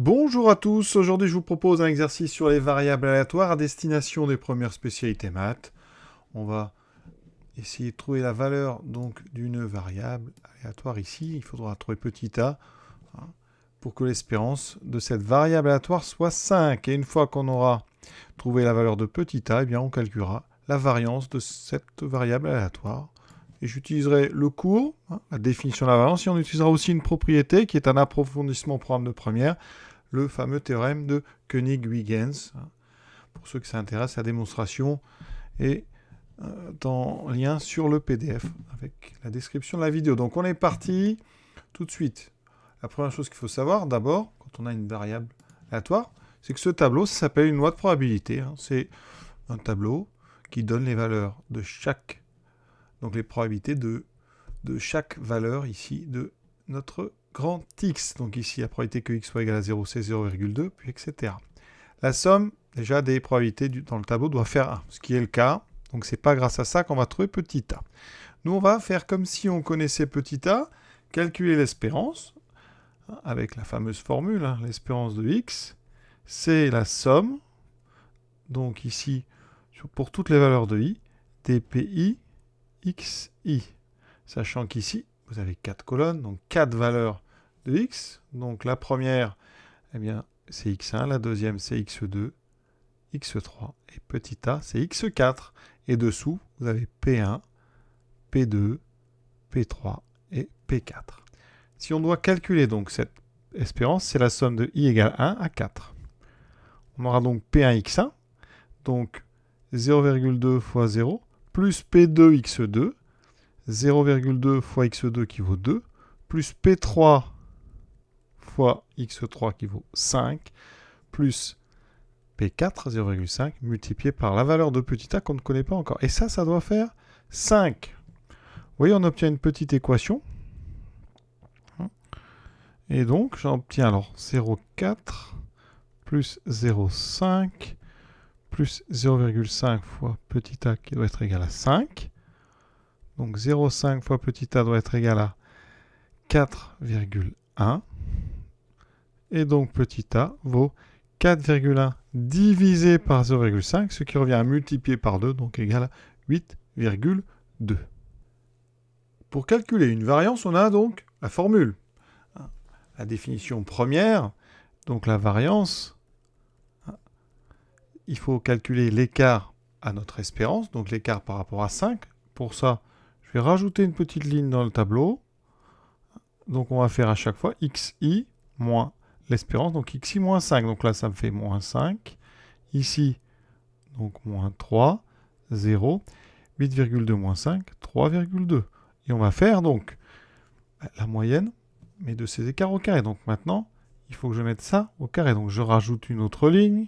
Bonjour à tous, aujourd'hui je vous propose un exercice sur les variables aléatoires à destination des premières spécialités maths. On va essayer de trouver la valeur donc d'une variable aléatoire ici. Il faudra trouver petit a pour que l'espérance de cette variable aléatoire soit 5. Et une fois qu'on aura trouvé la valeur de petit a, eh bien on calculera la variance de cette variable aléatoire. Et j'utiliserai le cours, la définition de la variance, et on utilisera aussi une propriété qui est un approfondissement au programme de première, le fameux théorème de Koenig-Huygens. Pour ceux que ça intéresse, la démonstration est en lien sur le PDF avec la description de la vidéo. Donc on est parti tout de suite. La première chose qu'il faut savoir, d'abord, quand on a une variable aléatoire, c'est que ce tableau, ça s'appelle une loi de probabilité. C'est un tableau qui donne les valeurs de chaque, donc les probabilités de chaque valeur ici de notre grand X. Donc ici, la probabilité que X soit égal à 0, c'est 0,2, puis etc. La somme, déjà, des probabilités dans le tableau doit faire 1, ce qui est le cas. Donc c'est pas grâce à ça qu'on va trouver petit a. Nous, on va faire comme si on connaissait petit a, calculer l'espérance, avec la fameuse formule, l'espérance de X, c'est la somme, donc ici, pour toutes les valeurs de I, dpi xi. Sachant qu'ici, vous avez 4 colonnes, donc 4 valeurs de x. Donc la première, eh bien, c'est x1, la deuxième, c'est x2, x3, et petit a, c'est x4. Et dessous, vous avez P1, P2, P3 et P4. Si on doit calculer donc cette espérance, c'est la somme de i égale 1 à 4. On aura donc P1x1, donc 0,2 fois 0, plus P2x2, 0,2 fois x2 qui vaut 2, plus P3 fois x3 qui vaut 5, plus P4, 0,5, multiplié par la valeur de petit a qu'on ne connaît pas encore. Et ça doit faire 5. Vous voyez, on obtient une petite équation. Et donc, j'obtiens alors 0,4 plus 0,5 plus 0,5 fois petit a qui doit être égal à 5. Donc 0,5 fois petit a doit être égal à 4,1. Et donc petit a vaut 4,1 divisé par 0,5, ce qui revient à multiplier par 2, donc égal à 8,2. Pour calculer une variance, on a donc la formule. La définition première, donc la variance, il faut calculer l'écart à notre espérance, donc l'écart par rapport à 5. Pour ça, je vais rajouter une petite ligne dans le tableau. Donc on va faire à chaque fois xi moins l'espérance, donc xi moins 5. Donc là, ça me fait moins 5. Ici, donc moins 3, 0, 8,2 moins 5, 3,2. Et on va faire donc la moyenne, mais de ces écarts au carré. Donc maintenant, il faut que je mette ça au carré. Donc je rajoute une autre ligne.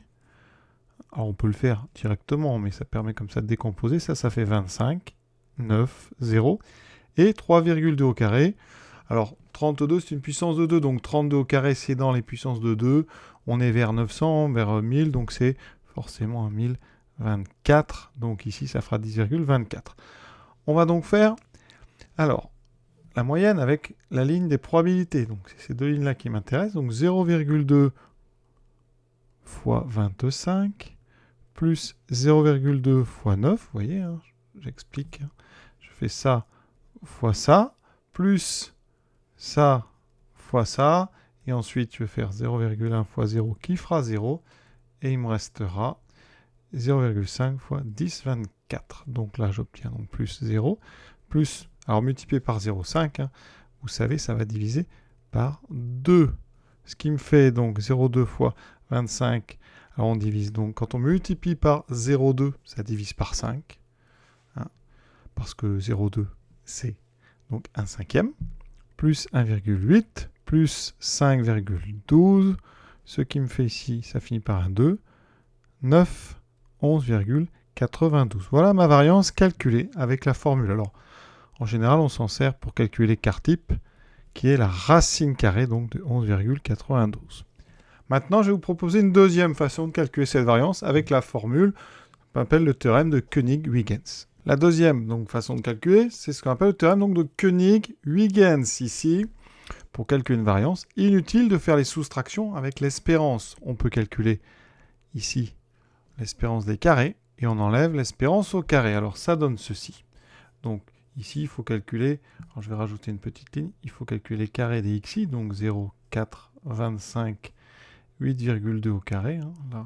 Alors on peut le faire directement, mais ça permet comme ça de décomposer. Ça fait 25, 9, 0. Et 3,2 au carré. Alors 32, c'est une puissance de 2. Donc 32 au carré, c'est dans les puissances de 2. On est vers 900, vers 1000. Donc c'est forcément 1024. Donc ici, ça fera 10,24. On va donc faire, alors, la moyenne avec la ligne des probabilités. Donc c'est ces deux lignes-là qui m'intéressent. Donc 0,2 fois 25 plus 0,2 fois 9. Vous voyez, j'explique. Je fais ça fois ça, plus ça fois ça. Et ensuite, je vais faire 0,1 fois 0 qui fera 0. Et il me restera 0,5 fois 10, 24. Donc là, j'obtiens donc plus 0, plus, alors multiplié par 0,5, vous savez, ça va diviser par 2. Ce qui me fait donc 0,2 fois 25. Alors on divise donc, quand on multiplie par 0,2, ça divise par 5. Parce que 0,2, c'est donc 1 cinquième. Plus 1,8, plus 5,12. Ce qui me fait ici, ça finit par un 2. 9, 11,92. Voilà ma variance calculée avec la formule. Alors, en général, on s'en sert pour calculer l'écart type, qui est la racine carrée donc de 11,92. Maintenant, je vais vous proposer une deuxième façon de calculer cette variance avec la formule qu'on appelle le théorème de Koenig-Huygens. La deuxième donc, façon de calculer, c'est ce qu'on appelle le théorème donc, de Koenig-Huygens ici. pour calculer une variance, inutile de faire les soustractions avec l'espérance. On peut calculer ici l'espérance des carrés et on enlève l'espérance au carré. Alors ça donne ceci. Donc ici, il faut calculer, alors je vais rajouter une petite ligne, il faut calculer les carrés des xi, donc 0, 4, 25, 8,2 au carré, hein, là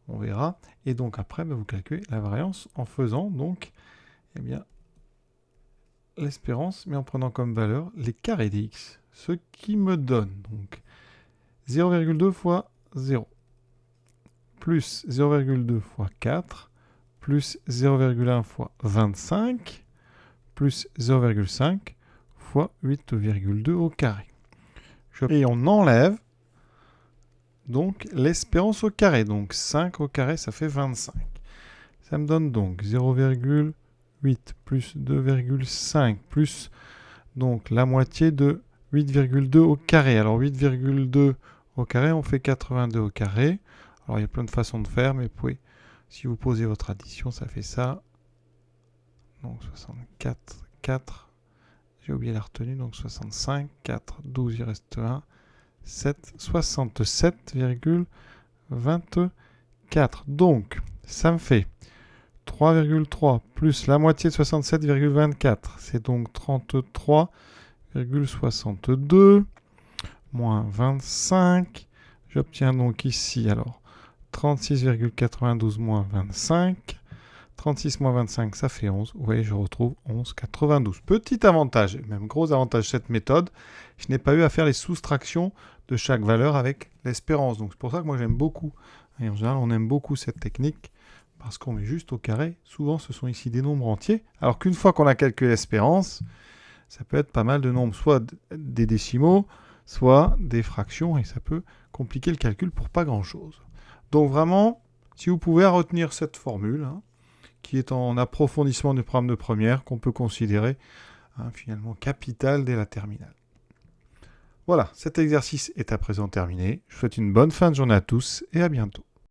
on verra. Et donc après, vous calculez la variance en faisant donc eh bien, l'espérance, mais en prenant comme valeur les carrés des x. Ce qui me donne donc 0,2 fois 0, plus 0,2 fois 4, plus 0,1 fois 25, plus 0,5 fois 8,2 au carré. Et on enlève donc l'espérance au carré. Donc 5 au carré, ça fait 25. Ça me donne donc 0,8 plus 2,5 plus donc la moitié de 8,2 au carré. Alors 8,2 au carré, on fait 82 au carré. Alors il y a plein de façons de faire, mais si vous posez votre addition, ça fait ça. Donc 64, 4. J'ai oublié la retenue, donc 65, 4, 12, il reste 1. 7, 67,24. Donc, ça me fait 3,3 plus la moitié de 67,24. C'est donc 33,62 moins 25. J'obtiens donc ici, alors, 36,92 moins 25. 36 moins 25, ça fait 11. Vous voyez, je retrouve 11,92. Petit avantage, et même gros avantage de cette méthode, je n'ai pas eu à faire les soustractions de chaque valeur avec l'espérance. Donc c'est pour ça que moi j'aime beaucoup. Et en général, on aime beaucoup cette technique parce qu'on met juste au carré. Souvent, ce sont ici des nombres entiers. Alors qu'une fois qu'on a calculé l'espérance, ça peut être pas mal de nombres, soit des décimaux, soit des fractions, et ça peut compliquer le calcul pour pas grand-chose. Donc vraiment, si vous pouvez retenir cette formule, hein, qui est en approfondissement du programme de première, qu'on peut considérer finalement capital dès la terminale. Voilà, cet exercice est à présent terminé. Je vous souhaite une bonne fin de journée à tous et à bientôt.